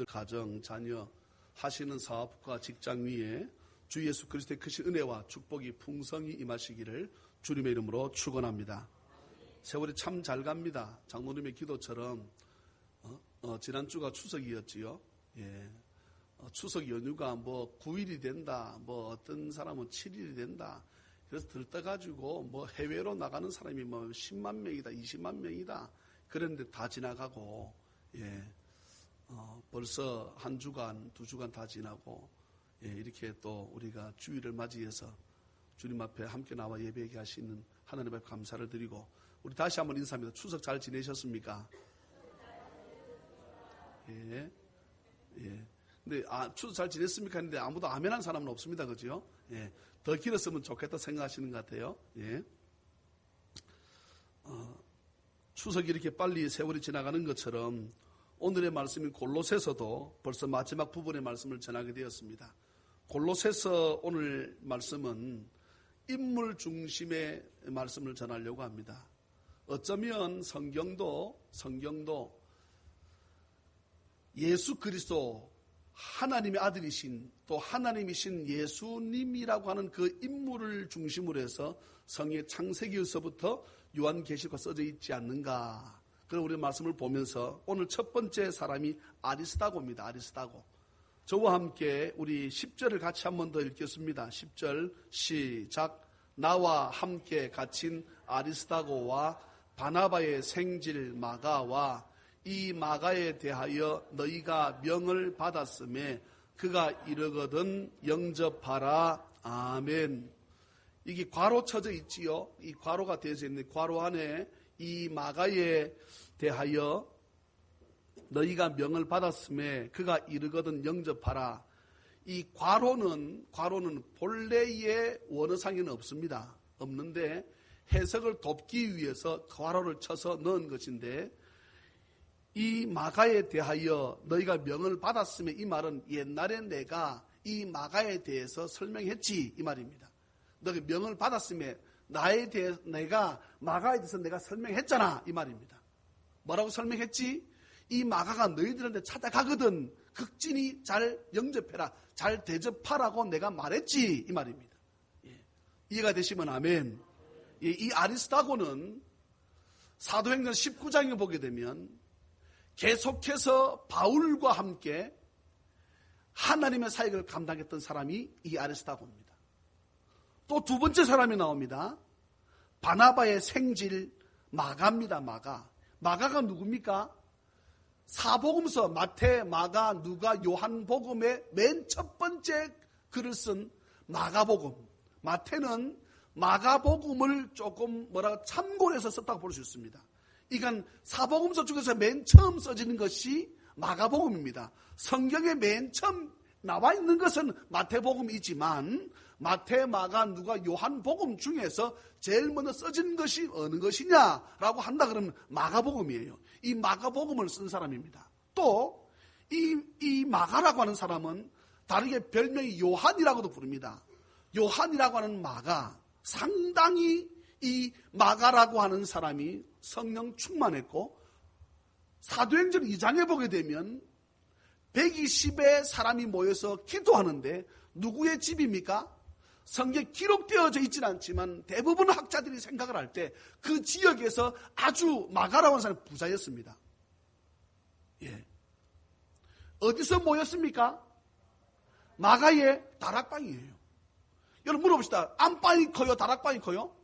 가정, 자녀, 하시는 사업과 직장 위에 주 예수 그리스도의 크신 은혜와 축복이 풍성히 임하시기를 주님의 이름으로 축원합니다. 세월이 참 잘 갑니다. 장로님의 기도처럼 지난주가 추석이었지요. 추석 연휴가 9일이 된다, 어떤 사람은 7일이 된다. 그래서 들떠가지고 해외로 나가는 사람이 10만 명이다, 20만 명이다. 그런데 다 지나가고, 벌써 한 주간, 2주간 다 지나고, 이렇게 또 우리가 주일을 맞이해서 주님 앞에 함께 나와 예배하게 하시는 하나님 앞에 감사를 드리고, 우리 다시 한번 인사합니다. 추석 잘 지내셨습니까? 근데 추석 잘 지냈습니까? 했는데 아무도 아멘한 사람은 없습니다. 그죠? 더 길었으면 좋겠다 생각하시는 것 같아요. 추석이 이렇게 빨리 세월이 지나가는 것처럼 오늘의 말씀인 골로새서도 벌써 마지막 부분의 말씀을 전하게 되었습니다. 골로새서 오늘 말씀은 인물 중심의 말씀을 전하려고 합니다. 어쩌면 성경도 예수 그리스도 하나님의 아들이신 또 하나님이신 예수님이라고 하는 그 인물을 중심으로 해서 성의 창세기에서부터 요한계시록가 써져 있지 않는가. 그럼 우리 말씀을 보면서 오늘 첫 번째 사람이 아리스다고입니다. 아리스다고. 저와 함께 우리 10절을 같이 한 번 더 읽겠습니다. 10절 시작. 나와 함께 갇힌 아리스다고와 바나바의 생질 마가와 이 마가에 대하여 너희가 명을 받았음에 그가 이르거든 영접하라. 아멘. 이게 괄호 쳐져 있지요. 이 괄호가 되어져 있는데 괄호 안에 이 마가에 대하여 너희가 명을 받았음에 그가 이르거든 영접하라. 이 괄호는 본래의 원어상에는 없습니다. 없는데 해석을 돕기 위해서 괄호를 쳐서 넣은 것인데 이 마가에 대하여 너희가 명을 받았으면 이 말은 옛날에 내가 이 마가에 대해서 설명했지 이 말입니다. 너희 명을 받았으면 나에 대해 내가 마가에 대해서 내가 설명했잖아 이 말입니다. 뭐라고 설명했지? 이 마가가 너희들한테 찾아가거든 극진히 잘 영접해라, 잘 대접하라고 내가 말했지 이 말입니다. 이해가 되시면 아멘. 이 아리스다고는 사도행전 19장에 보게 되면 계속해서 바울과 함께 하나님의 사역을 감당했던 사람이 이 아리스다고입니다. 또 두 번째 사람이 나옵니다. 바나바의 생질 마가입니다. 마가가 누굽니까? 사복음서 마태, 마가, 누가, 요한복음의 맨 첫 번째 글을 쓴 마가복음. 마태는 마가복음을 조금 참고를 해서 썼다고 볼 수 있습니다. 이건 사복음서 중에서 맨 처음 써지는 것이 마가복음입니다. 성경에 맨 처음 나와 있는 것은 마태복음이지만 마태, 마가, 누가, 요한복음 중에서 제일 먼저 써진 것이 어느 것이냐라고 한다 그러면 마가복음이에요. 이 마가복음을 쓴 사람입니다. 또 이 마가라고 하는 사람은 다르게 별명이 요한이라고도 부릅니다. 요한이라고 하는 마가, 상당히 이 마가라고 하는 사람이 성령 충만했고 사도행전 2장에 보게 되면 120의 사람이 모여서 기도하는데 누구의 집입니까? 성경에 기록되어져 있지는 않지만 대부분 학자들이 생각을 할 때 그 지역에서 아주 마가라고 하는 사람이 부자였습니다. 어디서 모였습니까? 마가의 다락방이에요. 여러분 물어봅시다. 안방이 커요? 다락방이 커요?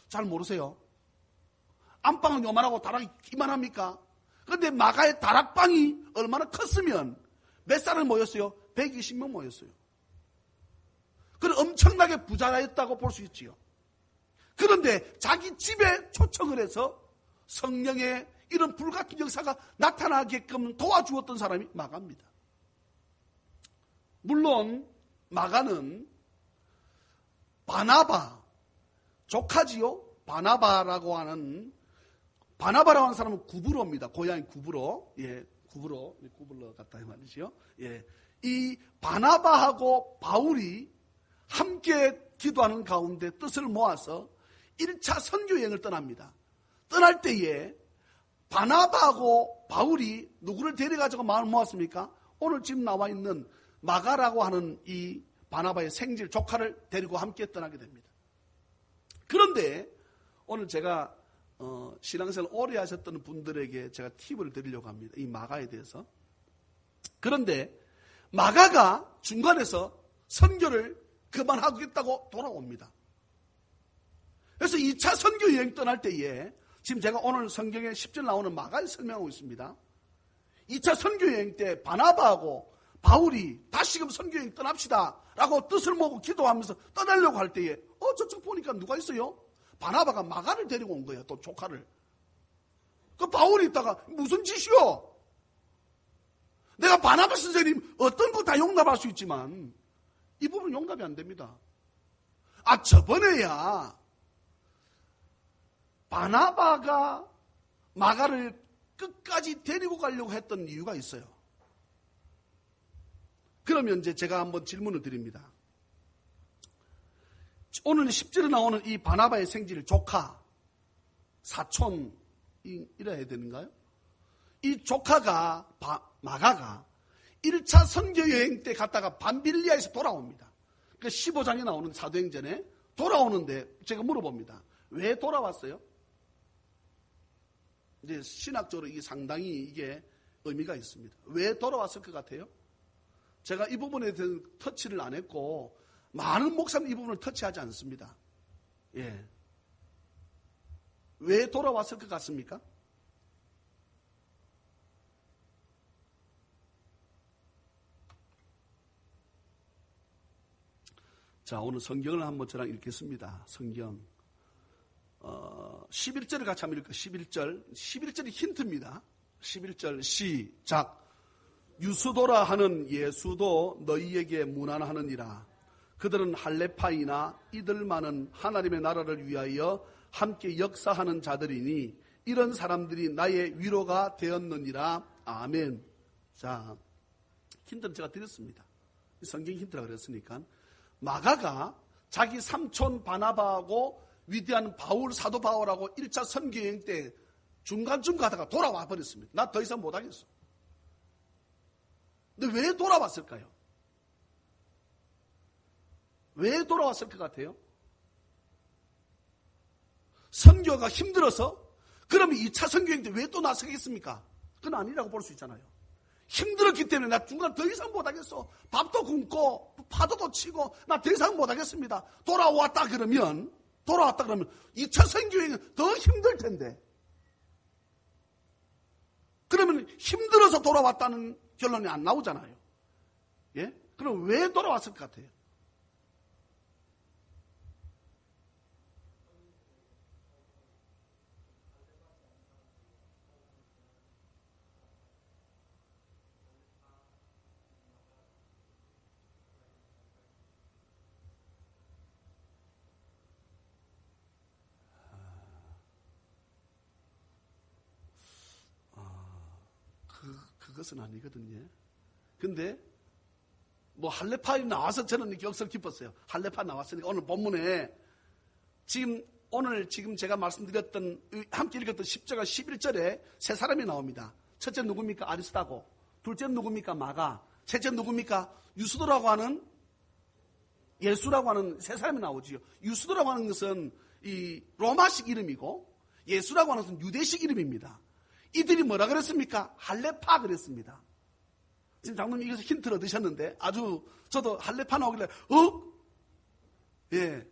잘 모르세요. 안방은 요만하고 다락이 이만합니까? 그런데 마가의 다락방이 얼마나 컸으면 몇 사람이 모였어요? 120명 모였어요. 그럼 엄청나게 부자였다고 볼 수 있지요. 그런데 자기 집에 초청을 해서 성령의 이런 불같은 역사가 나타나게끔 도와주었던 사람이 마가입니다. 물론 마가는 바나바 조카지요. 바나바라고 하는 사람은 구브로입니다. 고향이 구브로. 구브로 같다 이 말이죠. 이 바나바하고 바울이 함께 기도하는 가운데 뜻을 모아서 1차 선교여행을 떠납니다. 떠날 때에 바나바하고 바울이 누구를 데려가지고 마음을 모았습니까? 오늘 지금 나와 있는 마가라고 하는 이 바나바의 생질 조카를 데리고 함께 떠나게 됩니다. 그런데 오늘 제가 신앙생활 오래 하셨던 분들에게 제가 팁을 드리려고 합니다. 이 마가에 대해서. 그런데 마가가 중간에서 선교를 그만하겠다고 돌아옵니다. 그래서 2차 선교 여행 떠날 때에 지금 제가 오늘 성경에 10절 나오는 마가에 설명하고 있습니다. 2차 선교 여행 때 바나바하고 바울이 다시금 선교 여행 떠납시다 라고 뜻을 모으고 기도하면서 떠나려고 할 때에 저쪽 보니까 누가 있어요? 바나바가 마가를 데리고 온 거예요. 또 조카를. 그 바울이 있다가 무슨 짓이요? 내가 바나바 선생님 어떤 거 다 용납할 수 있지만 이 부분은 용납이 안 됩니다. 저번에야 바나바가 마가를 끝까지 데리고 가려고 했던 이유가 있어요. 그러면 이제 제가 한번 질문을 드립니다. 오늘 10절에 나오는 이 바나바의 생질 조카, 사촌 이라 해야 되는가요? 이 조카가 마가가 1차 선교 여행 때 갔다가 밤빌리아에서 돌아옵니다. 그러니까 15장에 나오는 사도행전에 돌아오는데 제가 물어봅니다. 왜 돌아왔어요? 이제 신학적으로 이게 상당히 이게 의미가 있습니다. 왜 돌아왔을 것 같아요? 제가 이 부분에 대해서 터치를 안 했고 많은 목사님 이 부분을 터치하지 않습니다. 예. 왜 돌아왔을 것 같습니까? 자, 오늘 성경을 한번 저랑 읽겠습니다. 성경 11절을 같이 한번 읽을까요? 11절이 힌트입니다. 11절 시작. 유수도라 하는 예수도 너희에게 문안하느니라. 그들은 할레파이나 이들만은 하나님의 나라를 위하여 함께 역사하는 자들이니 이런 사람들이 나의 위로가 되었느니라. 아멘. 자, 힌트는 제가 드렸습니다. 성경 힌트라 그랬으니까 마가가 자기 삼촌 바나바하고 위대한 바울, 사도 바울하고 1차 선교여행 때 중간쯤 가다가 돌아와 버렸습니다. 나 더 이상 못하겠어. 근데 왜 돌아왔을까요? 왜 돌아왔을 것 같아요? 선교가 힘들어서? 그러면 2차 선교여행 때 왜 또 나서겠습니까? 그건 아니라고 볼 수 있잖아요. 힘들었기 때문에 나 중간 더 이상 못하겠어. 밥도 굶고 파도도 치고 나 더 이상 못하겠습니다. 돌아왔다 그러면 2차 선교여행은 더 힘들 텐데. 그러면 힘들어서 돌아왔다는 결론이 안 나오잖아요. 예? 그럼 왜 돌아왔을 것 같아요? 그것은 아니거든요. 근데 뭐 할레파에 나와서 저는 역설 기뻤어요. 할레파 나왔으니까 오늘 본문에 오늘 제가 말씀드렸던 함께 읽었던 10절과 11절에 세 사람이 나옵니다. 첫째 누굽니까? 아리스타고. 둘째 누굽니까? 마가. 셋째 누굽니까? 유수도라고 하는 예수라고 하는 세 사람이 나오지요. 유수도라고 하는 것은 이 로마식 이름이고 예수라고 하는 것은 유대식 이름입니다. 이들이 뭐라 그랬습니까? 할레파 그랬습니다. 지금 장로님 이것을 힌트를 얻으셨는데 저도 할레파 나오길래 예,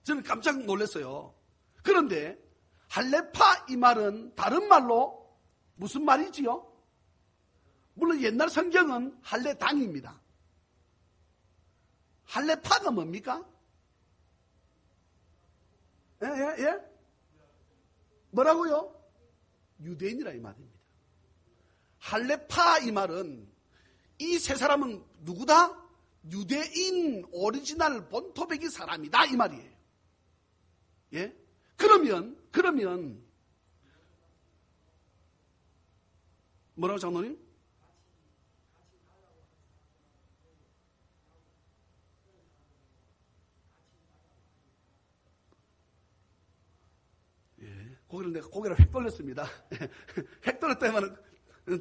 저는 깜짝 놀랐어요. 그런데 할레파 이 말은 다른 말로 무슨 말이지요? 물론 옛날 성경은 할레당입니다. 할레파가 뭡니까? 예? 뭐라고요? 유대인이라 이 말입니다. 할레파 이 말은 이 세 사람은 누구다? 유대인 오리지널 본토백이 사람이다 이 말이에요. 예? 그러면 뭐라고 장로님? 고개를 획 돌렸습니다. 획 돌렸다 이 말은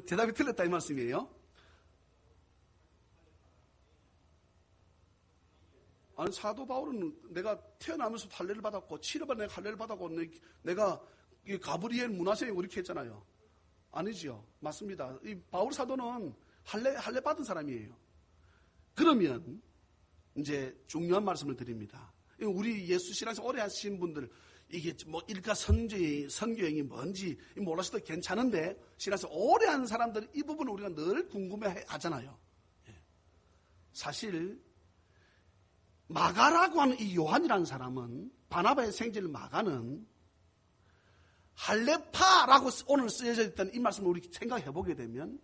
대답이 틀렸다 이 말씀이에요. 아니, 사도 바울은 내가 태어나면서 할례를 받았고, 치료받아 내가 할례를 받았고, 내가 가브리엘 문화생이고 이렇게 했잖아요. 아니지요. 맞습니다. 이 바울 사도는 할례 받은 사람이에요. 그러면 이제 중요한 말씀을 드립니다. 우리 예수 신앙에서 오래 하신 분들, 이게 뭐 일가 선교행이 뭔지 몰라서도 괜찮은데, 신앙에서 오래 한 사람들은 이 부분을 우리가 늘 궁금해 하잖아요. 사실 마가라고 하는 이 요한이라는 사람은, 바나바의 생질 마가는 할례파라고 오늘 쓰여져 있던 이 말씀을 우리 생각해 보게 되면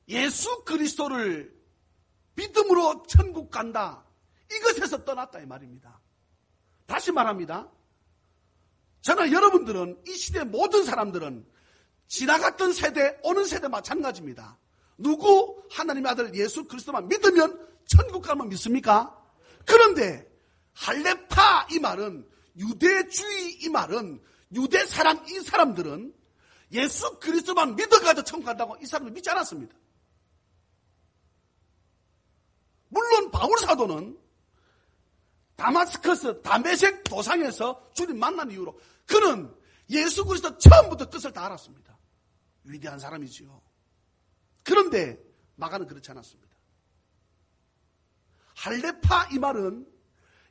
예수 그리스도를 믿음으로 천국 간다, 이것에서 떠났다 이 말입니다. 다시 말합니다. 저는 여러분들은, 이 시대 모든 사람들은 지나갔던 세대, 오는 세대 마찬가지입니다. 누구? 하나님의 아들 예수 그리스도만 믿으면 천국 가면 믿습니까? 그런데 할례파 이 말은, 유대주의 이 말은, 유대 사람 이 사람들은 예수 그리스도만 믿어가지고 천국 간다고 이 사람들 믿지 않았습니다. 물론 바울 사도는 다마스커스 다메섹 도상에서 주님 만난 이후로 그는 예수 그리스도 처음부터 뜻을 다 알았습니다. 위대한 사람이지요. 그런데 마가는 그렇지 않았습니다. 할례파 이 말은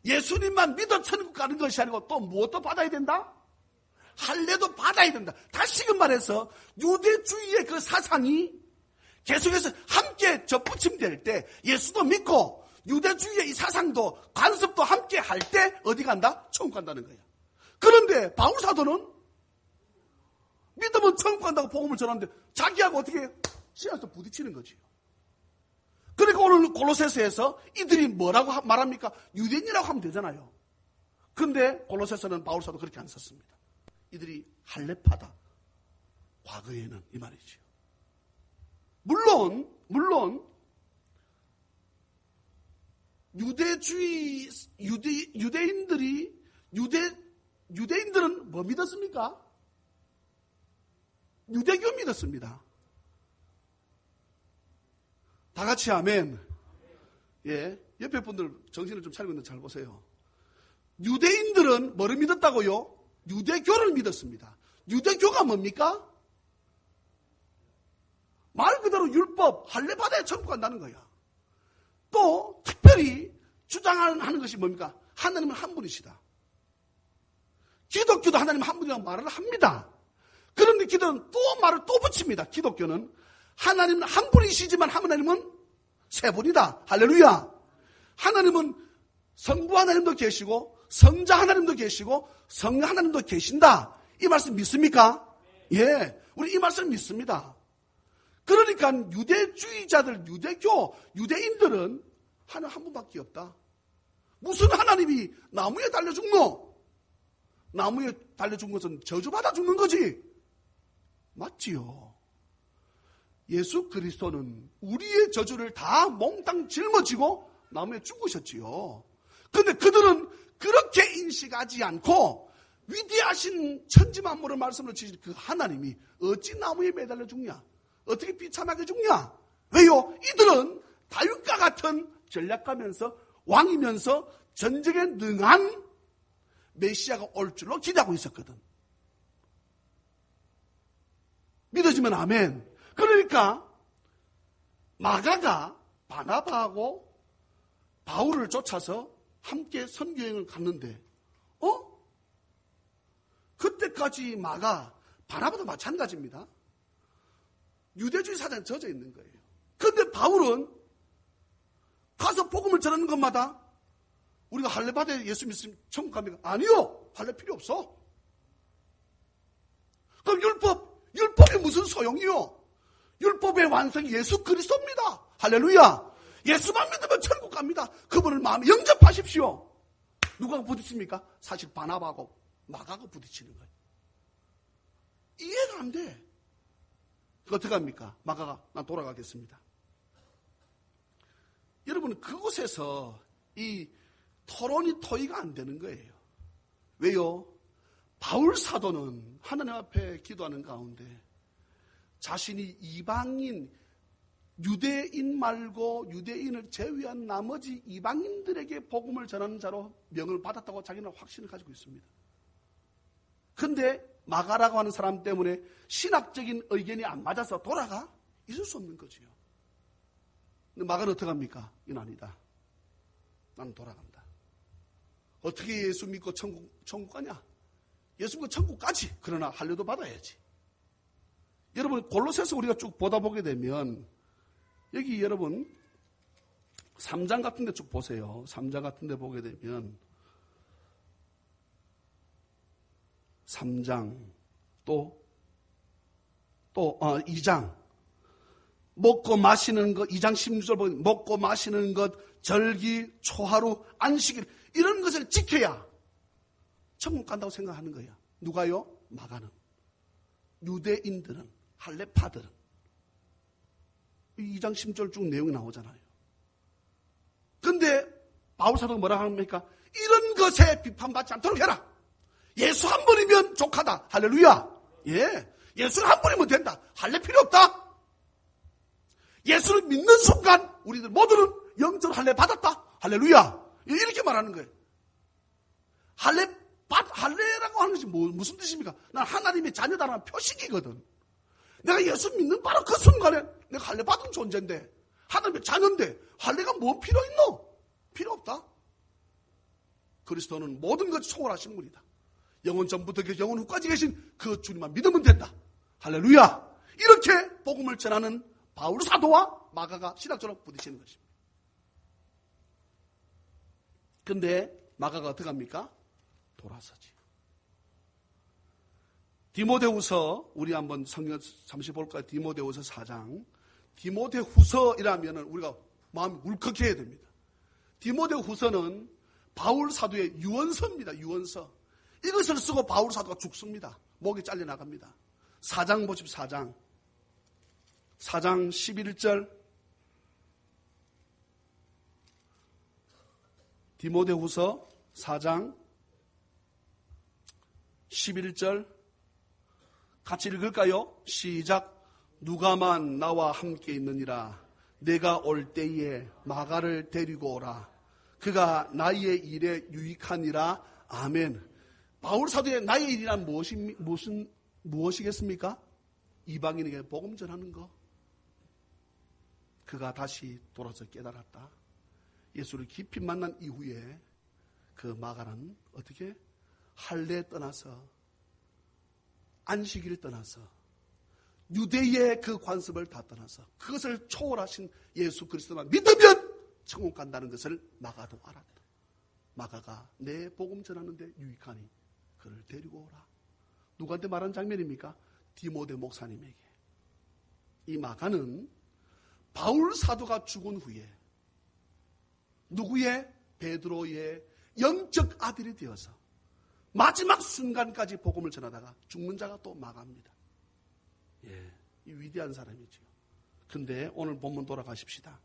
예수님만 믿어 천국 가는 것이 아니고 또 무엇도 받아야 된다? 할례도 받아야 된다. 다시금 말해서 유대주의의 그 사상이 계속해서 함께 접붙임될 때, 예수도 믿고 유대주의의 이 사상도 관습도 함께 할 때 어디 간다? 천국 간다는 거야. 그런데 바울 사도는 믿으면 천국 간다고 복음을 전하는데 자기하고 어떻게 신앙에서 부딪히는 거지요. 그러니까 오늘 골로새서에서 이들이 뭐라고 말합니까? 유대인이라고 하면 되잖아요. 그런데 골로새서는 바울 사도 그렇게 안 썼습니다. 이들이 할례파다. 과거에는 이 말이죠. 물론 유대인들은 뭐 믿었습니까? 유대교 믿었습니다. 다 같이 아멘. 예, 옆에 분들 정신을 좀 차리고 있는데 잘 보세요. 유대인들은 뭐를 믿었다고요? 유대교를 믿었습니다. 유대교가 뭡니까? 말 그대로 율법, 할례 받아야 천국 간다는 거야. 또 특별히 주장하는 것이 뭡니까? 하나님은 한 분이시다. 기독교도 하나님 한 분이라고 말을 합니다. 그런데 기독교는 또 말을 또 붙입니다. 기독교는 하나님은 한 분이시지만 하나님은 세 분이다. 할렐루야. 하나님은 성부 하나님도 계시고 성자 하나님도 계시고 성령 하나님도 계신다. 이 말씀 믿습니까? 예, 우리 이 말씀 믿습니다. 그러니까 유대주의자들, 유대인들은 하나님 한 분밖에 없다. 무슨 하나님이 나무에 달려 죽노? 나무에 달려 죽은 것은 저주받아 죽는 거지. 맞지요. 예수 그리스도는 우리의 저주를 다 몽땅 짊어지고 나무에 죽으셨지요. 그런데 그들은 그렇게 인식하지 않고 위대하신 천지만물을 말씀으로 지신 그 하나님이 어찌 나무에 매달려 죽냐? 어떻게 비참하게 죽냐? 왜요? 이들은 다윗과 같은 전략가면서 왕이면서 전쟁에 능한 메시아가 올 줄로 기대하고 있었거든. 믿어지면 아멘. 그러니까 마가가 바나바하고 바울을 쫓아서 함께 선교행을 갔는데 그때까지 마가, 바나바도 마찬가지입니다. 유대주의 사상에 젖어 있는 거예요. 그런데 바울은 가서 복음을 전하는 것마다 우리가 할례 받아 예수 믿으면 천국 갑니까? 아니요. 할례 필요 없어. 그럼 율법이 무슨 소용이요? 율법의 완성이 예수 그리스도입니다. 할렐루야. 예수만 믿으면 천국 갑니다. 그분을 마음에 영접하십시오. 누가 부딪힙니까? 사실 바나바하고 마가가 부딪히는 거예요. 이해가 안 돼. 어떻게 합니까? 마가가 난 돌아가겠습니다. 여러분, 그곳에서 이 토론이 토의가 안 되는 거예요. 왜요? 바울 사도는 하나님 앞에 기도하는 가운데 자신이 이방인, 유대인 말고 유대인을 제외한 나머지 이방인들에게 복음을 전하는 자로 명을 받았다고 자기는 확신을 가지고 있습니다. 근데 마가라고 하는 사람 때문에 신학적인 의견이 안 맞아서 돌아가? 있을 수 없는 거지요. 근데 마가는 어떻게 합니까? 이건 아니다. 나는 돌아간다. 어떻게 예수 믿고 천국 가냐? 예수 믿고 천국 가지. 그러나 할례도 받아야지. 여러분 골로새서 우리가 쭉 보다 보게 되면 여기 여러분 3장 같은 데 쭉 보세요. 3장 같은 데 보게 되면 3장 또 2장 먹고 마시는 것 2장 16절 보면 먹고 마시는 것 절기, 초하루, 안식일 이런 것을 지켜야 천국 간다고 생각하는 거야. 누가요? 마가는. 유대인들은 할례파들은 2장 10절 쭉 내용이 나오잖아요. 근데 바울 사도가 뭐라 합니까? 이런 것에 비판받지 않도록 해라. 예수 한 번이면 족하다. 할렐루야. 예. 예수를 한 번이면 된다. 할례 필요 없다. 예수를 믿는 순간 우리들 모두는 영적으로 할례 받았다. 할렐루야. 이렇게 말하는 거예요. 할례라고 하는 것이 무슨 뜻입니까? 난 하나님의 자녀다라는 표식이거든. 내가 예수 믿는 바로 그 순간에 내가 할례 받은 존재인데 하나님의 자녀인데 할례가 뭐 필요 있노? 필요 없다. 그리스도는 모든 것을 초월하신 분이다. 영원 전부터 영원 후까지 계신 그 주님만 믿으면 된다. 할렐루야. 이렇게 복음을 전하는 바울 사도와 마가가 신학적으로 부딪히는 것입니다. 근데 마가가 어떻게 합니까? 돌아서지. 디모데후서 우리 한번 성경 잠시 볼까요? 디모데후서 4장. 디모데후서이라면 우리가 마음이 울컥해야 됩니다. 디모데후서는 바울 사도의 유언서입니다. 유언서. 이것을 쓰고 바울 사도가 죽습니다. 목이 잘려나갑니다. 4장 보십시오. 4장 11절 디모데후서 4장 11절 같이 읽을까요? 시작. 누가만 나와 함께 있느니라. 내가 올 때에 마가를 데리고 오라. 그가 나의 일에 유익하니라. 아멘. 바울 사도의 나의 일이란 무엇이겠습니까? 이방인에게 복음 전하는 거. 그가 다시 돌아서 깨달았다. 예수를 깊이 만난 이후에 그 마가는 어떻게? 할례 떠나서 안식일을 떠나서 유대의 그 관습을 다 떠나서 그것을 초월하신 예수 그리스도만 믿으면 천국 간다는 것을 마가도 알았다. 마가가 내 복음 전하는데 유익하니 그를 데리고 오라. 누구한테 말한 장면입니까? 디모데 목사님에게. 이 마가는 바울 사도가 죽은 후에 누구의? 베드로의 영적 아들이 되어서 마지막 순간까지 복음을 전하다가 죽는 자가 또 마가입니다. 예, 이 위대한 사람이죠. 근데 오늘 본문 돌아가십시다.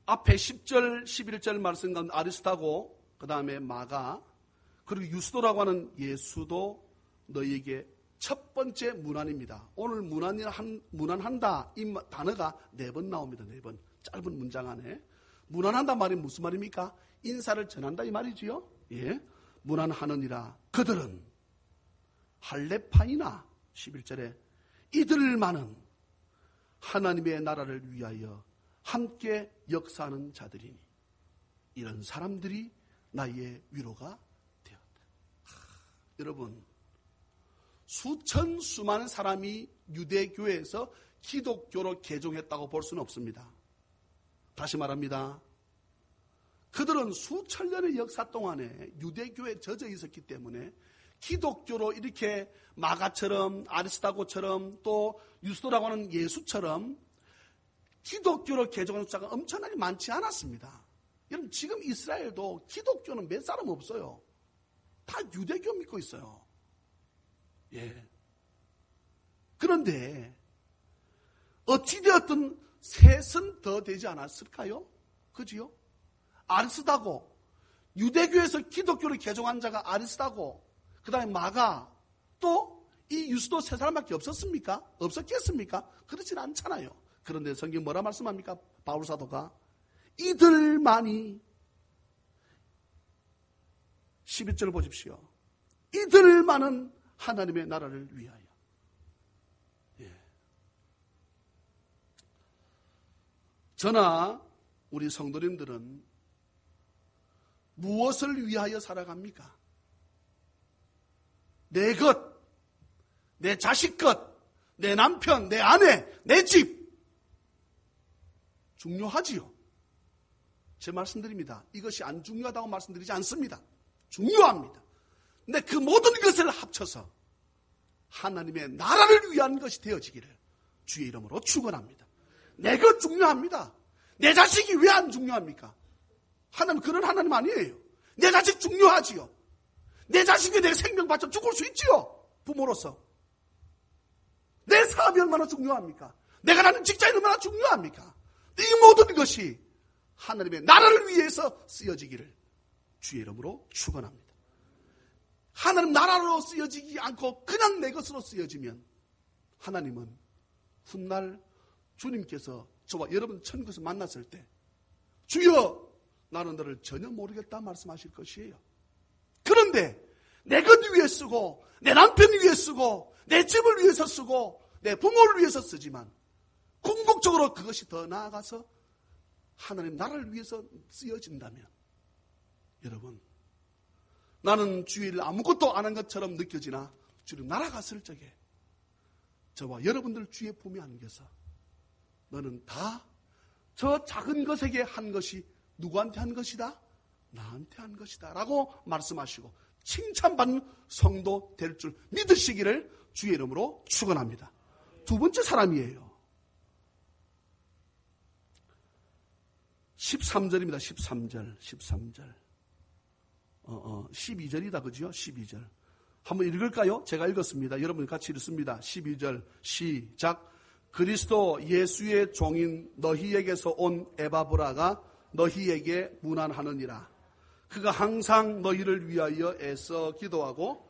앞에 10절, 11절 말씀 가운데 아리스타고, 그 다음에 마가, 그리고 유스도라고 하는 예수도 너희에게 첫 번째 문안입니다. 오늘 문안한다 이 단어가 4번 나옵니다. 4번. 짧은 문장 안에. 문안한다 말이 무슨 말입니까? 인사를 전한다 이 말이지요. 예. 문안하느니라. 그들은 할례파이나 11절에 이들만은 하나님의 나라를 위하여 함께 역사하는 자들이니 이런 사람들이 나의 위로가 되었다. 여러분, 수많은 사람이 유대교회에서 기독교로 개종했다고 볼 수는 없습니다. 다시 말합니다. 그들은 수천 년의 역사 동안에 유대교에 젖어 있었기 때문에 기독교로 이렇게 마가처럼 아리스타고처럼 또 유스도라고 하는 예수처럼 기독교로 개종하는 자가 엄청나게 많지 않았습니다. 여러분 지금 이스라엘도 기독교는 몇 사람 없어요. 다 유대교 믿고 있어요. 예. 그런데 어찌되었든 셋은 더 되지 않았을까요? 그지요? 아리스타고 유대교에서 기독교를 개종한 자가 아리스다고, 그 다음에 마가, 또 이 유스도 세 사람밖에 없었습니까? 없었겠습니까? 그렇진 않잖아요. 그런데 성경 뭐라 말씀합니까? 바울 사도가 이들만이 11절 보십시오. 이들만은 하나님의 나라를 위하여. 예. 저나 우리 성도님들은 무엇을 위하여 살아갑니까? 내 것, 내 자식 것, 내 남편, 내 아내, 내 집. 중요하지요. 제 말씀드립니다. 이것이 안 중요하다고 말씀드리지 않습니다. 중요합니다. 근데 그 모든 것을 합쳐서 하나님의 나라를 위한 것이 되어지기를 주의 이름으로 축원합니다. 내 것 중요합니다. 내 자식이 왜 안 중요합니까? 하나님 그런 하나님 아니에요. 내 자식 중요하지요. 내 자식이 내 생명 바쳐 죽을 수 있지요. 부모로서. 내 사업이 얼마나 중요합니까? 내가 가는 직장이 얼마나 중요합니까? 이 모든 것이 하나님의 나라를 위해서 쓰여지기를 주의 이름으로 축원합니다. 하나님 나라로 쓰여지지 않고 그냥 내 것으로 쓰여지면 하나님은 훗날 주님께서 저와 여러분 천국에서 만났을 때 주여 나는 너를 전혀 모르겠다 말씀하실 것이에요. 그런데 내 것 위해 쓰고 내 남편 위해 쓰고 내 집을 위해서 쓰고 내 부모를 위해서 쓰지만 궁극적으로 그것이 더 나아가서 하나님 나라를 위해서 쓰여진다면 여러분 나는 주의 일 아무것도 안 한 것처럼 느껴지나 주님 날아갔을 적에 저와 여러분들 주의 품에 안겨서 너는 다 저 작은 것에게 한 것이 누구한테 한 것이다? 나한테 한 것이다 라고 말씀하시고 칭찬받는 성도 될 줄 믿으시기를 주의 이름으로 축원합니다. 두 번째 사람이에요. 13절입니다. 13절. 12절이다. 그죠? 12절. 한번 읽을까요? 제가 읽었습니다. 여러분 같이 읽습니다. 12절 시작. 그리스도 예수의 종인 너희에게서 온 에바브라가 너희에게 문안하느니라. 그가 항상 너희를 위하여 애써 기도하고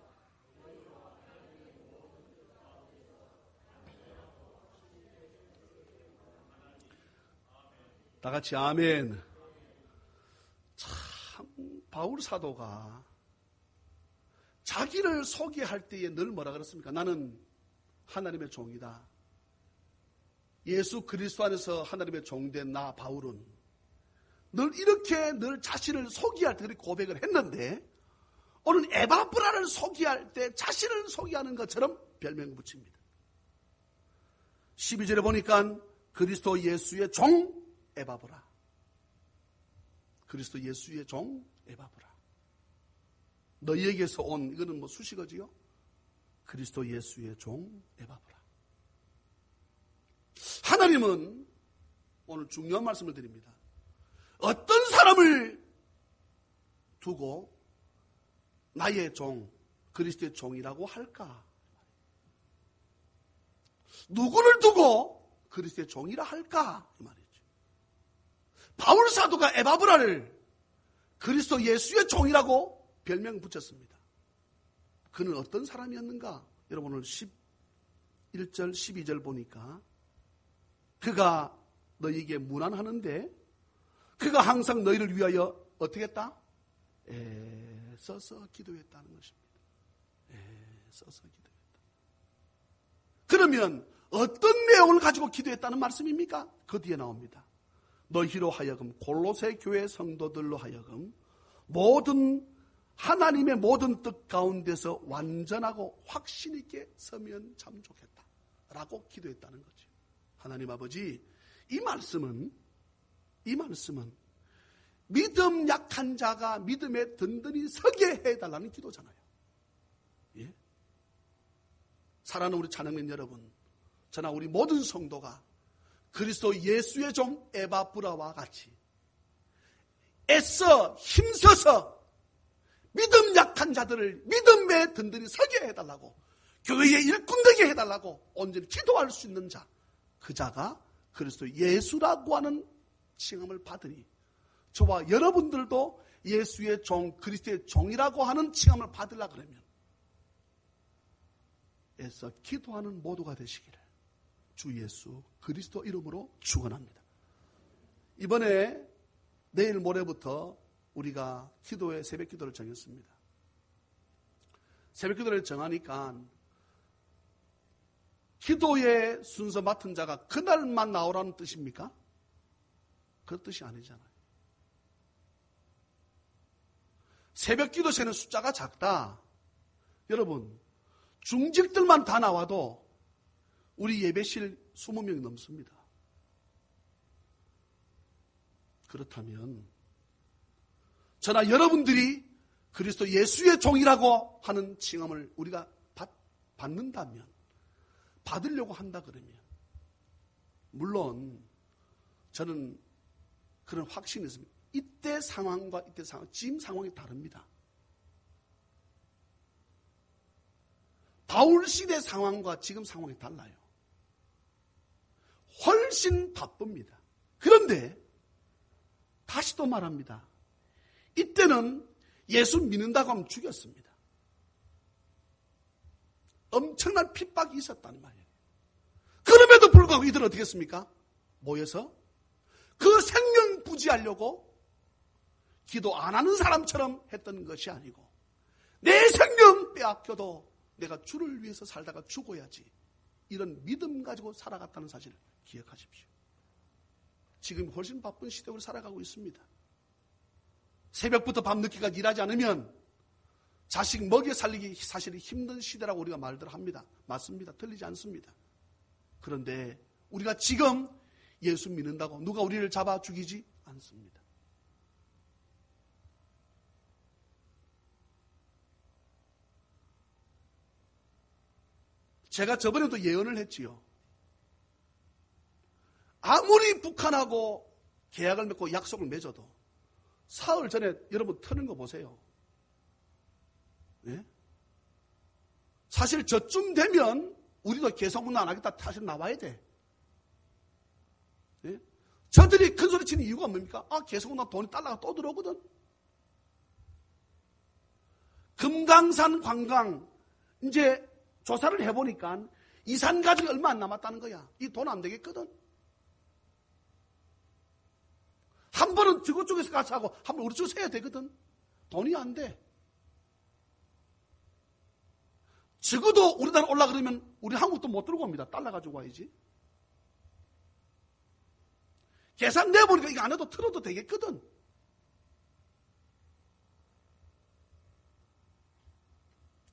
다 같이 아멘. 참 바울 사도가 자기를 소개할 때에 늘 뭐라 그랬습니까? 나는 하나님의 종이다. 예수 그리스도 안에서 하나님의 종된 나 바울은 늘 이렇게 늘 자신을 소개할 때 그렇게 고백을 했는데 오늘 에바브라를 소개할 때 자신을 소개하는 것처럼 별명을 붙입니다. 12절에 보니까 그리스도 예수의 종 에바브라. 그리스도 예수의 종 에바브라. 너희에게서 온 이거는 뭐 수식어지요? 그리스도 예수의 종 에바브라. 하나님은 오늘 중요한 말씀을 드립니다. 어떤 사람을 두고 나의 종, 그리스도의 종이라고 할까? 누구를 두고 그리스도의 종이라 할까? 이 말이죠. 바울 사도가 에바브라를 그리스도 예수의 종이라고 별명 붙였습니다. 그는 어떤 사람이었는가? 여러분 오늘 11절, 12절 보니까 그가 너희에게 문안하는데 그가 항상 너희를 위하여 어떻게 했다? 애써서 기도했다는 것입니다. 애써서 기도했다. 그러면 어떤 내용을 가지고 기도했다는 말씀입니까? 그 뒤에 나옵니다. 너희로 하여금 골로새 교회 성도들로 하여금 모든 하나님의 모든 뜻 가운데서 완전하고 확신 있게 서면 참 좋겠다 라고 기도했다는 거죠. 하나님 아버지, 이 말씀은 믿음 약한 자가 믿음에 든든히 서게 해달라는 기도잖아요. 예? 사랑하는 우리 찬양민 여러분, 저나 우리 모든 성도가 그리스도 예수의 종 에바브라와 같이 애써 힘써서 믿음 약한 자들을 믿음에 든든히 서게 해달라고, 교회의 일꾼 되게 해달라고 온전히 기도할 수 있는 자, 그 자가 그리스도 예수라고 하는 칭함을 받으니 저와 여러분들도 예수의 종, 그리스도의 종이라고 하는 칭함을 받으려 그러면 애써 기도하는 모두가 되시기를 주 예수 그리스도 이름으로 축원합니다. 이번에 내일 모레부터 우리가 기도의 새벽 기도를 정했습니다. 새벽 기도를 정하니까 기도의 순서 맡은 자가 그날만 나오라는 뜻입니까? 그 뜻이 아니잖아요. 새벽 기도 세는 숫자가 작다. 여러분, 중직들만 다 나와도 우리 예배실 20명이 넘습니다. 그렇다면 저나 여러분들이 그리스도 예수의 종이라고 하는 칭함을 우리가 받는다면, 받으려고 한다 그러면, 물론 저는 그런 확신이 있습니다. 이때 상황과 이때 상황, 지금 상황이 다릅니다. 바울 시대 상황과 지금 상황이 달라요. 훨씬 바쁩니다. 그런데 다시 또 말합니다. 이때는 예수 믿는다고 하면 죽였습니다. 엄청난 핍박이 있었다는 말이에요. 그럼에도 불구하고 이들은 어떻게 했습니까? 모여서 그 생명 부지하려고 기도 안 하는 사람처럼 했던 것이 아니고, 내 생명 빼앗겨도 내가 주를 위해서 살다가 죽어야지, 이런 믿음 가지고 살아갔다는 사실을 기억하십시오. 지금 훨씬 바쁜 시대로 살아가고 있습니다. 새벽부터 밤늦게까지 일하지 않으면 자식 먹여 살리기 사실 힘든 시대라고 우리가 말들 합니다. 맞습니다. 틀리지 않습니다. 그런데 우리가 지금 예수 믿는다고 누가 우리를 잡아 죽이지 않습니다. 제가 저번에도 예언을 했지요. 아무리 북한하고 계약을 맺고 약속을 맺어도 사흘 전에 여러분 터는 거 보세요. 네? 사실 저쯤 되면 우리도 개성문화 안 하겠다 사실 나와야 돼. 네? 저들이 큰 소리 치는 이유가 뭡니까? 개성문화 돈이 달러가 또 들어오거든. 금강산 관광 이제 조사를 해보니까 이 산 가족이 얼마 안 남았다는 거야. 이 돈 안 되겠거든. 한 번은 저것 쪽에서 가서 하고 한 번 우리 쪽에서 해야 되거든. 돈이 안 돼. 적어도 우리나라 올라 그러면 우리 한국도 못 들고 옵니다. 달러 가지고 와야지. 계산 내보니까 이거 안 해도 틀어도 되겠거든.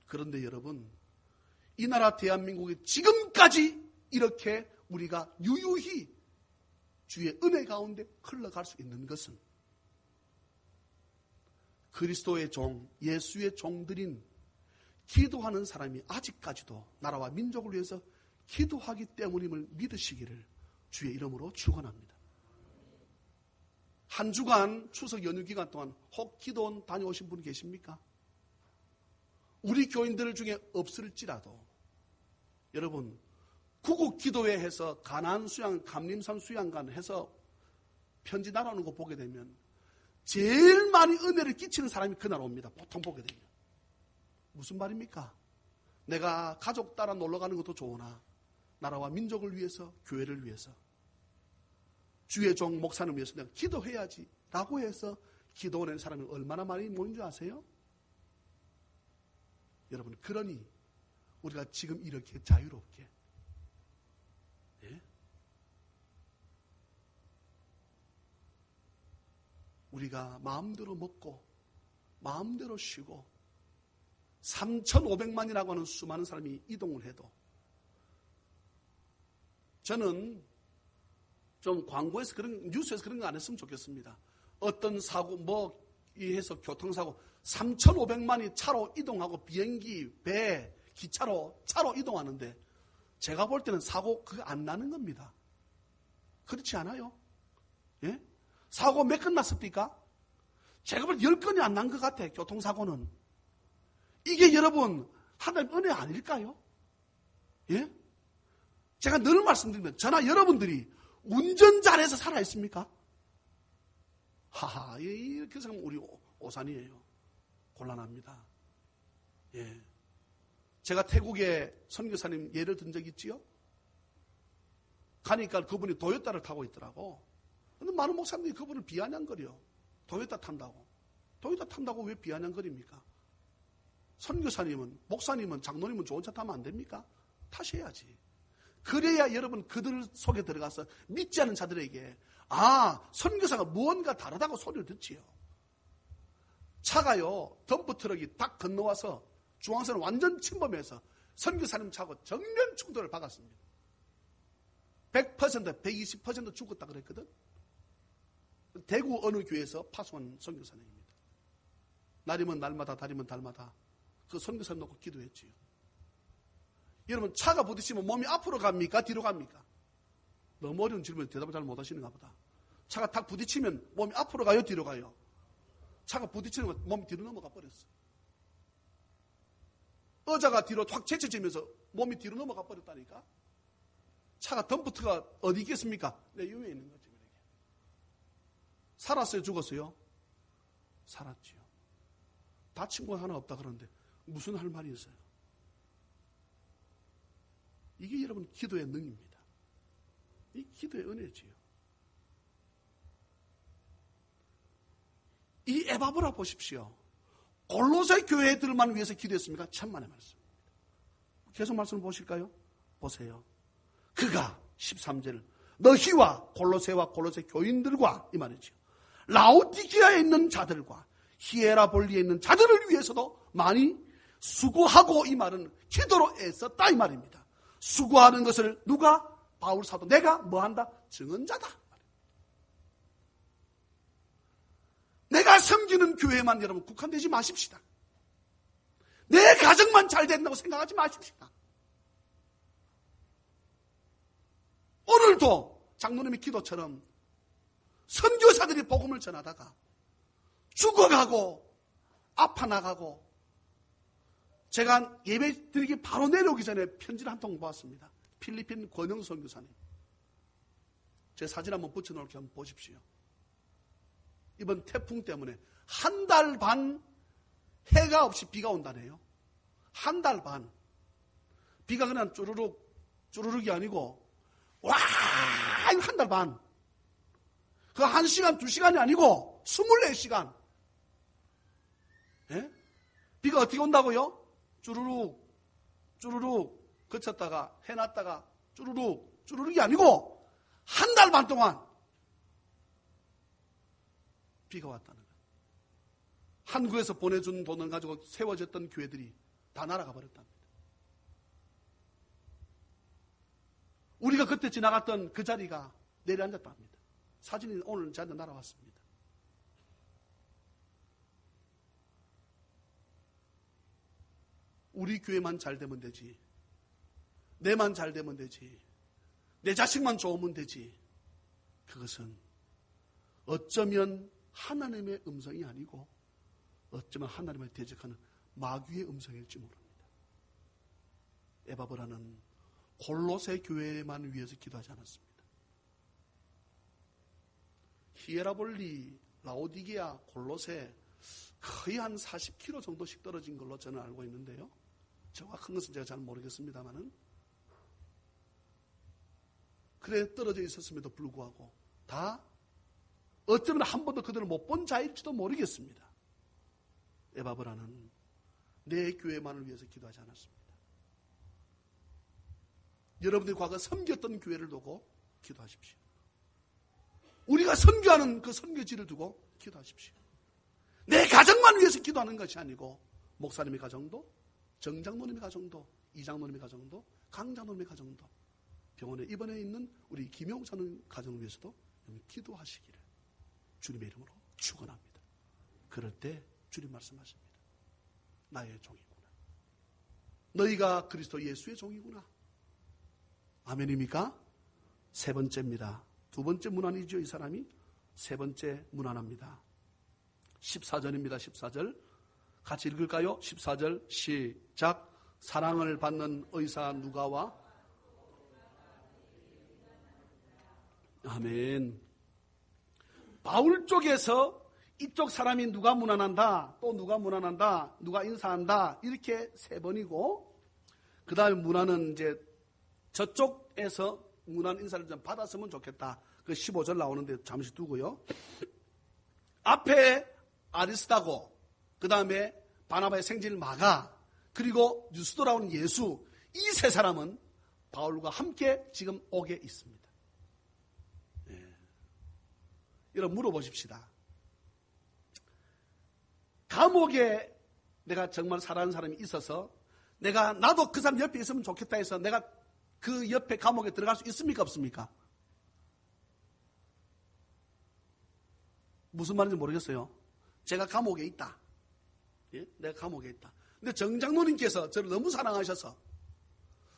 그런데 여러분, 이 나라 대한민국이 지금까지 이렇게 우리가 유유히 주의 은혜 가운데 흘러갈 수 있는 것은 그리스도의 종, 예수의 종들인 기도하는 사람이 아직까지도 나라와 민족을 위해서 기도하기 때문임을 믿으시기를 주의 이름으로 축원합니다. 한 주간 추석 연휴 기간 동안 혹 기도원 다녀오신 분 계십니까? 우리 교인들 중에 없을지라도 여러분, 구국 기도회 해서 가나안 수양, 감림산 수양관 해서 편지 날아오는 거 보게 되면 제일 많이 은혜를 끼치는 사람이 그날 옵니다. 보통 보게 되면. 무슨 말입니까? 내가 가족 따라 놀러 가는 것도 좋으나 나라와 민족을 위해서, 교회를 위해서, 주의 종 목사님을 위해서 내가 기도해야지 라고 해서 기도 오는 사람이 얼마나 많이 모인 줄 아세요? 여러분, 그러니 우리가 지금 이렇게 자유롭게, 예? 우리가 마음대로 먹고 마음대로 쉬고 3,500만이라고 하는 수많은 사람이 이동을 해도, 저는 좀 광고에서 그런, 뉴스에서 그런 거 안 했으면 좋겠습니다. 어떤 사고, 해서 교통사고 3,500만이 차로 이동하고 비행기, 배, 기차로, 차로 이동하는데 제가 볼 때는 사고 그거 안 나는 겁니다. 그렇지 않아요? 예? 사고 몇 건 났습니까? 제가 볼 때 10건이 안 난 것 같아, 교통사고는. 이게 여러분, 하나님 은혜 아닐까요? 예? 제가 늘 말씀드리면, 저나 여러분들이 운전 잘해서 살아있습니까? 하하, 이렇게 생각하면 우리 오산이에요. 곤란합니다. 예. 제가 태국에 선교사님 예를 든 적 있지요? 가니까 그분이 도요타를 타고 있더라고. 근데 많은 목사님들이 그분을 비아냥거려. 도요타 탄다고. 도요타 탄다고 왜 비아냥거립니까? 선교사님은, 목사님은, 장로님은 좋은 차 타면 안 됩니까? 타셔야지. 그래야 여러분 그들 속에 들어가서 믿지 않은 자들에게 선교사가 무언가 다르다고 소리를 듣지요. 차가요, 덤프트럭이 딱 건너와서 중앙선을 완전 침범해서 선교사님 차고 정면 충돌을 받았습니다. 100%, 120% 죽었다 그랬거든. 대구 어느 교회에서 파송한 선교사님입니다. 날이면 날마다, 달이면 달마다 그 선교사님 놓고 기도했지요. 여러분, 차가 부딪히면 몸이 앞으로 갑니까? 뒤로 갑니까? 너무 어려운 질문에 대답을 잘 못하시는가 보다. 차가 탁 부딪히면 몸이 앞으로 가요? 뒤로 가요? 차가 부딪히는 건 몸이 뒤로 넘어가 버렸어. 의자가 뒤로 확 제쳐지면서 몸이 뒤로 넘어가 버렸다니까. 차가 덤프트가 어디 있겠습니까? 내 위에 있는 거지. 살았어요? 죽었어요? 살았지요. 다친 건 하나 없다 그러는데 무슨 할 말이 있어요? 이게 여러분 기도의 능입니다. 이 기도의 은혜지요. 이 에바브라 보십시오. 골로새 교회들만 위해서 기도했습니까? 천만의 말씀입니다. 계속 말씀을 보실까요? 보세요. 그가 13절 너희와 골로새와 골로새 교인들과 이 말이죠. 라오디게아에 있는 자들과 히에라볼리에 있는 자들을 위해서도 많이 수고하고 이 말은 기도로 애썼다 이 말입니다. 수고하는 것을 누가? 바울 사도 내가 뭐한다? 증언자다. 내가 섬기는 교회만 여러분 국한되지 마십시다. 내 가정만 잘 된다고 생각하지 마십시다. 오늘도 장로님의 기도처럼 선교사들이 복음을 전하다가 죽어가고 아파나가고 제가 예배 드리기 바로 내려오기 전에 편지를 한 통 보았습니다. 필리핀 권영 선교사님. 제 사진 한번 붙여놓을게요. 한번 보십시오. 이번 태풍 때문에 한 달 반 해가 없이 비가 온다네요. 한 달 반. 비가 그냥 쭈루룩이 아니고 와, 한 달 반. 그 1시간, 2시간이 아니고 24시간. 예? 비가 어떻게 온다고요? 쭈루룩 그쳤다가 해놨다가 쭈루룩이 아니고 한 달 반 동안 비가 왔다는 거예요. 한국에서 보내준 돈을 가지고 세워졌던 교회들이 다 날아가 버렸답니다. 우리가 그때 지나갔던 그 자리가 내려앉았답니다. 사진이 오늘 저한테 날아왔습니다. 우리 교회만 잘 되면 되지. 내만 잘 되면 되지. 내 자식만 좋으면 되지. 그것은 어쩌면 하나님의 음성이 아니고 어쩌면 하나님을 대적하는 마귀의 음성일지 모릅니다. 에바브라는 골로새 교회만 위해서 기도하지 않았습니다. 히에라볼리, 라오디게아, 골로새 거의 한 40km 정도씩 떨어진 걸로 저는 알고 있는데요. 정확한 것은 제가 잘 모르겠습니다만은 그래 떨어져 있었음에도 불구하고 다 어쩌면 한 번도 그들을 못 본 자일지도 모르겠습니다. 에바브라는 내 교회만을 위해서 기도하지 않았습니다. 여러분들이 과거 섬겼던 교회를 두고 기도하십시오. 우리가 선교하는 그 선교지를 두고 기도하십시오. 내 가정만 위해서 기도하는 것이 아니고 목사님의 가정도, 정장로님의 가정도, 이장로님의 가정도, 강장로님의 가정도, 병원에 입원해 있는 우리 김용사님 가정을 위해서도 기도하시기를 주님의 이름으로 축원합니다. 그럴 때 주님 말씀하십니다. 나의 종이구나. 너희가 그리스도 예수의 종이구나. 아멘입니까? 세 번째입니다. 두 번째 문안이죠. 이 사람이 세 번째 문안합니다. 14절입니다. 14절 같이 읽을까요? 14절 시작. 사랑을 받는 의사 누가와 아멘. 바울 쪽에서 이쪽 사람이 누가 문안한다, 또 누가 문안한다, 누가 인사한다, 이렇게 3번이고, 그 다음에 문안은 이제 저쪽에서 문안 인사를 좀 받았으면 좋겠다. 그 15절 나오는데 잠시 두고요. 앞에 아리스다고, 그 다음에 바나바의 생질 마가, 그리고 유스도라는 예수, 이 3사람은 바울과 함께 지금 옥에 있습니다. 여러분 물어보십시다. 감옥에 내가 정말 사랑하는 사람이 있어서 나도 그 사람 옆에 있으면 좋겠다 해서 내가 그 옆에 감옥에 들어갈 수 있습니까? 없습니까? 무슨 말인지 모르겠어요. 제가 감옥에 있다. 예? 내가 감옥에 있다. 근데 정장로님께서 저를 너무 사랑하셔서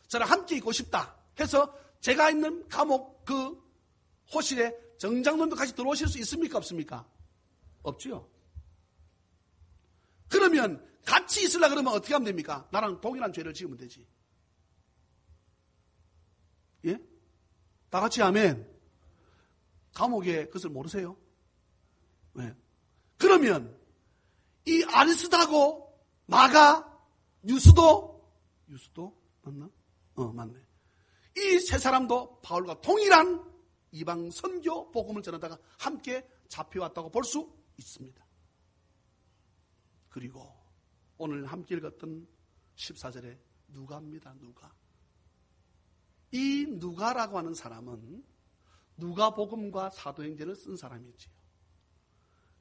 저랑 함께 있고 싶다 해서 제가 있는 감옥 그 호실에 정장로님도 같이 들어오실 수 있습니까? 없습니까? 없지요. 그러면 같이 있으려고 그러면 어떻게 하면 됩니까? 나랑 동일한 죄를 지으면 되지. 예? 다 같이 아멘. 감옥의 것을 모르세요? 네. 그러면 이 아리스다고 마가 유스도 맞나? 맞네. 이 3사람도 바울과 동일한 이방 선교 복음을 전하다가 함께 잡혀왔다고 볼 수 있습니다. 그리고 오늘 함께 읽었던 14절에 누가입니다. 누가. 이 누가라고 하는 사람은 누가복음과 사도행전을 쓴 사람이지요.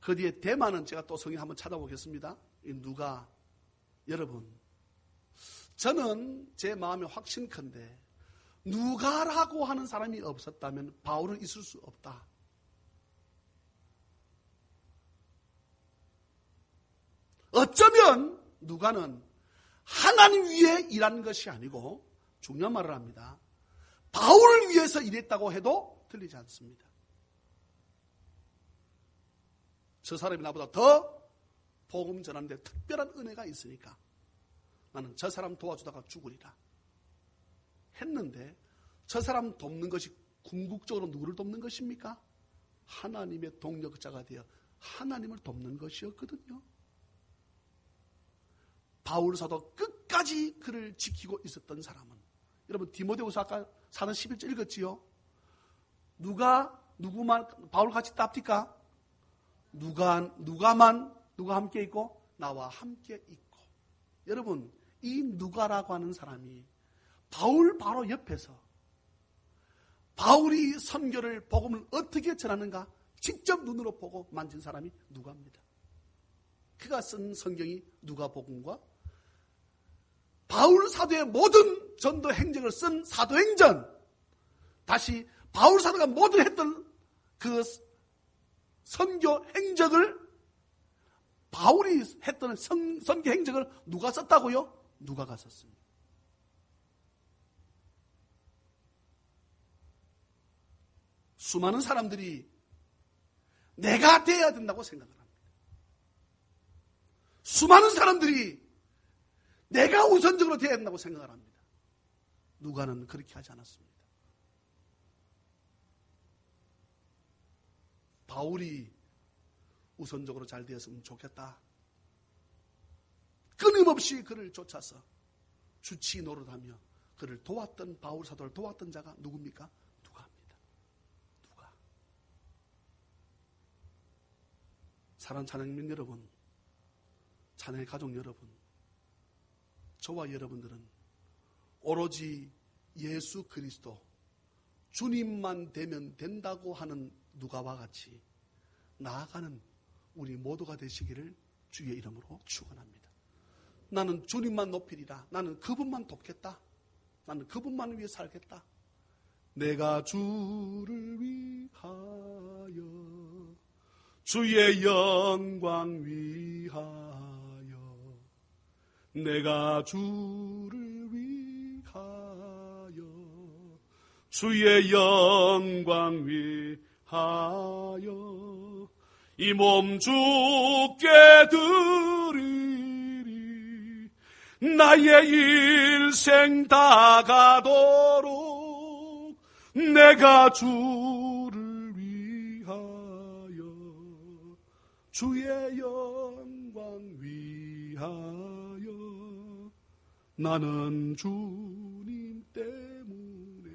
그 뒤에 대만은 제가 또 성경 한번 찾아보겠습니다. 이 누가, 여러분, 저는 제 마음에 확신컨대 누가라고 하는 사람이 없었다면 바울은 있을 수 없다. 어쩌면 누가는 하나님 위해 일하는 것이 아니고 중요한 말을 합니다. 바울을 위해서 일했다고 해도 틀리지 않습니다. 저 사람이 나보다 더 복음 전하는데 특별한 은혜가 있으니까 나는 저 사람 도와주다가 죽으리라 했는데, 저 사람 돕는 것이 궁극적으로 누구를 돕는 것입니까? 하나님의 동력자가 되어 하나님을 돕는 것이었거든요. 바울 사도 끝까지 그를 지키고 있었던 사람은, 여러분 디모데후서 아까 4장 11절 읽었지요? 누구만 바울 같이 있답니까? 누가 함께 있고 나와 함께 있고. 여러분, 이 누가라고 하는 사람이 바울 바로 옆에서 바울이 선교를 복음을 어떻게 전하는가 직접 눈으로 보고 만진 사람이 누가입니다. 그가 쓴 성경이 누가복음과 바울 사도의 모든 전도 행적을 쓴 사도행전, 다시 바울 사도가 모든 했던 그 선교 행적을, 바울이 했던 선교 행적을 누가 썼다고요? 누가가 썼습니다. 수많은 사람들이 내가 돼야 된다고 생각을 합니다. 수많은 사람들이 내가 우선적으로 돼야 된다고 생각을 합니다. 누가는 그렇게 하지 않았습니다. 바울이 우선적으로 잘 되었으면 좋겠다. 끊임없이 그를 쫓아서 주치 노릇하며 그를 도왔던, 바울 사도를 도왔던 자가 누굽니까? 누가입니다. 누가. 사랑하는 찬양민 여러분, 찬양의 가족 여러분, 저와 여러분들은 오로지 예수 그리스도 주님만 되면 된다고 하는 누가와 같이 나아가는 우리 모두가 되시기를 주의 이름으로 축원합니다. 나는 주님만 높이리라. 나는 그분만 돕겠다. 나는 그분만 위해 살겠다. 내가 주를 위하여, 주의 영광 위하여, 내가 주를 위하여, 주의 영광 위하여 이 몸 주께 드리리. 나의 일생 다가도록 내가 주를 위하여, 주의 영광 위하여 나는 주님 때문에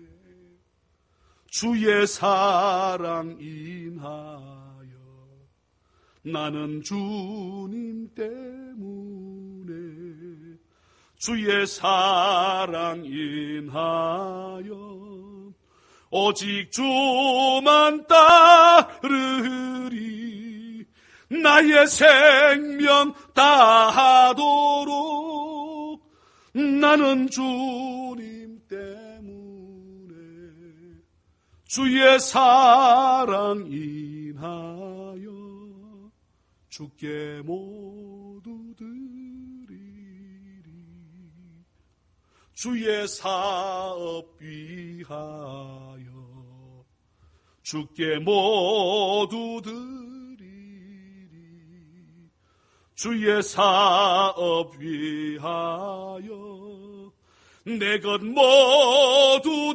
주의 사랑 인하여 나는 주님 때문에 주의 사랑 인하여 오직 주만 따르리 나의 생명 다하도록 나는 주님 때문에 주의 사랑 인하여 주께 모두 드리리 주의 사업 위하여 주께 모두 드리리 주의 사업 위하여 내 것 모두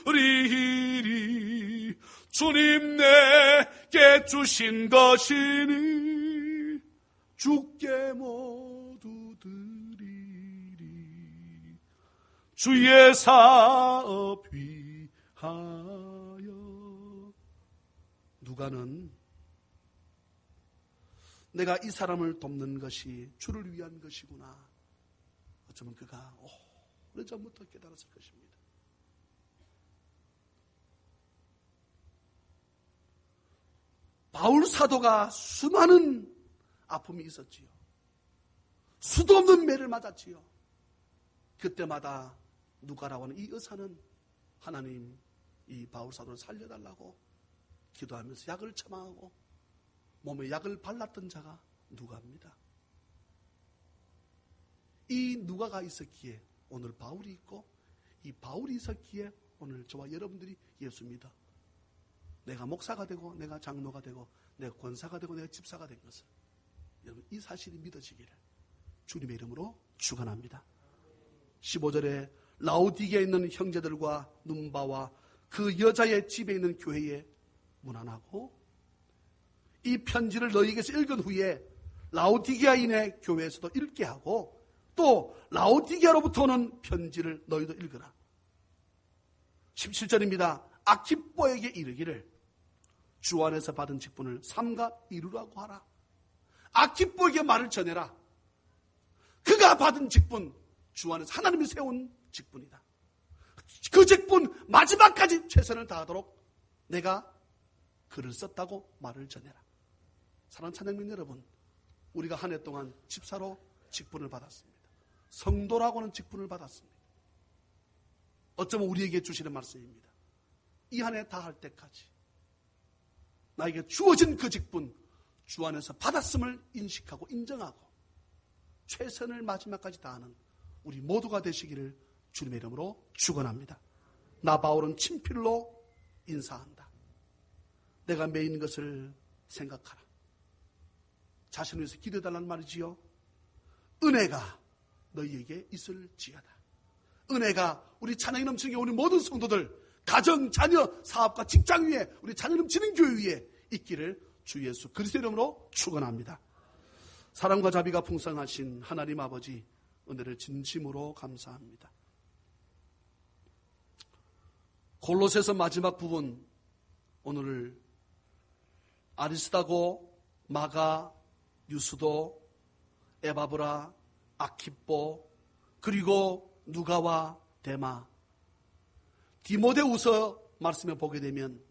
드리리 주님 내게 주신 것이니 주께 모두 드리리 주의 사업 위하여. 누가는 내가 이 사람을 돕는 것이 주를 위한 것이구나. 어쩌면 그가 오래전부터 깨달았을 것입니다. 바울 사도가 수많은 아픔이 있었지요. 수도 없는 매를 맞았지요. 그때마다 누가라고 하는 이 의사는 하나님 이 바울 사도를 살려달라고 기도하면서 약을 처방하고 몸에 약을 발랐던 자가 누가입니다. 이 누가가 있었기에 오늘 바울이 있고 이 바울이 있었기에 오늘 저와 여러분들이 예수 믿어 내가 목사가 되고 내가 장로가 되고 내가 권사가 되고 내가 집사가 된 것을 여러분 이 사실이 믿어지기를 주님의 이름으로 축원합니다. 15절에 라오디게에 있는 형제들과 눈바와 그 여자의 집에 있는 교회에 문안하고 이 편지를 너희에게서 읽은 후에 라오디게아인의 교회에서도 읽게 하고 또 라오디게아로부터 오는 편지를 너희도 읽으라. 17절입니다. 아키뽀에게 이르기를 주 안에서 받은 직분을 삼가 이루라고 하라. 아키뽀에게 말을 전해라. 그가 받은 직분, 주 안에서 하나님이 세운 직분이다. 그 직분 마지막까지 최선을 다하도록 내가 글을 썼다고 말을 전해라. 사랑하는 찬양민 여러분, 우리가 한 해 동안 집사로 직분을 받았습니다. 성도라고 하는 직분을 받았습니다. 어쩌면 우리에게 주시는 말씀입니다. 이 한 해 다 할 때까지 나에게 주어진 그 직분 주 안에서 받았음을 인식하고 인정하고 최선을 마지막까지 다하는 우리 모두가 되시기를 주님의 이름으로 축원합니다. 나 바울은 친필로 인사한다. 내가 매인 것을 생각하라. 자신을 위해서 기도해달라는 말이지요. 은혜가 너희에게 있을지어다. 은혜가 우리 찬양이 넘치는 우리 모든 성도들 가정, 자녀, 사업과 직장 위에 우리 찬양 넘치는 교회 위에 있기를 주 예수 그리스도의 이름으로 축원합니다. 사랑과 자비가 풍성하신 하나님 아버지 은혜를 진심으로 감사합니다. 골로새서 마지막 부분 오늘 아리스다고, 마가, 유스도, 에바브라, 아키뽀 그리고 누가와 데마, 디모데후서 말씀에 보게 되면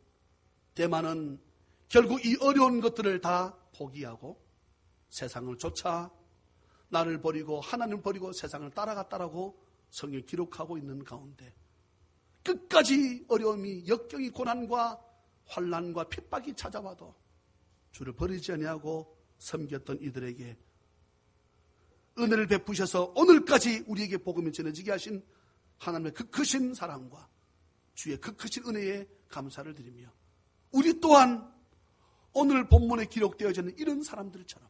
데마는 결국 이 어려운 것들을 다 포기하고 세상을 쫓아 나를 버리고 하나님을 버리고 세상을 따라갔다라고 성경이 기록하고 있는 가운데 끝까지 어려움이 역경이 고난과 환난과 핍박이 찾아와도 주를 버리지 아니하고 섬겼던 이들에게 은혜를 베푸셔서 오늘까지 우리에게 복음이 전해지게 하신 하나님의 그 크신 사랑과 주의 그 크신 은혜에 감사를 드리며 우리 또한 오늘 본문에 기록되어져 있는 이런 사람들처럼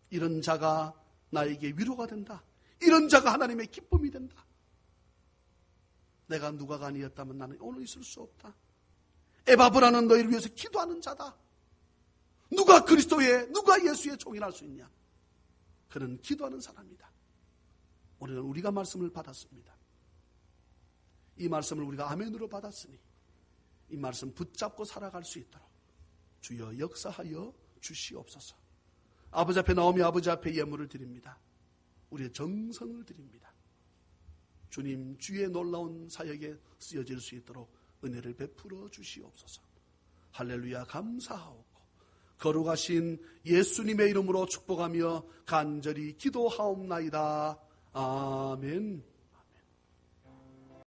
이런 자가 나에게 위로가 된다. 이런 자가 하나님의 기쁨이 된다. 내가 누가가 아니었다면 나는 오늘 있을 수 없다. 에바브라는 너희를 위해서 기도하는 자다. 누가 그리스도의, 누가 예수의 종이라 할 수 있냐? 그는 기도하는 사람이다. 오늘은 우리가 말씀을 받았습니다. 이 말씀을 우리가 아멘으로 받았으니 이 말씀 붙잡고 살아갈 수 있도록 주여 역사하여 주시옵소서. 아버지 앞에 나오며 아버지 앞에 예물을 드립니다. 우리의 정성을 드립니다. 주님 주의 놀라운 사역에 쓰여질 수 있도록 은혜를 베풀어 주시옵소서. 할렐루야 감사하옵고 거룩하신 예수님의 이름으로 축복하며 간절히 기도하옵나이다. 아멘.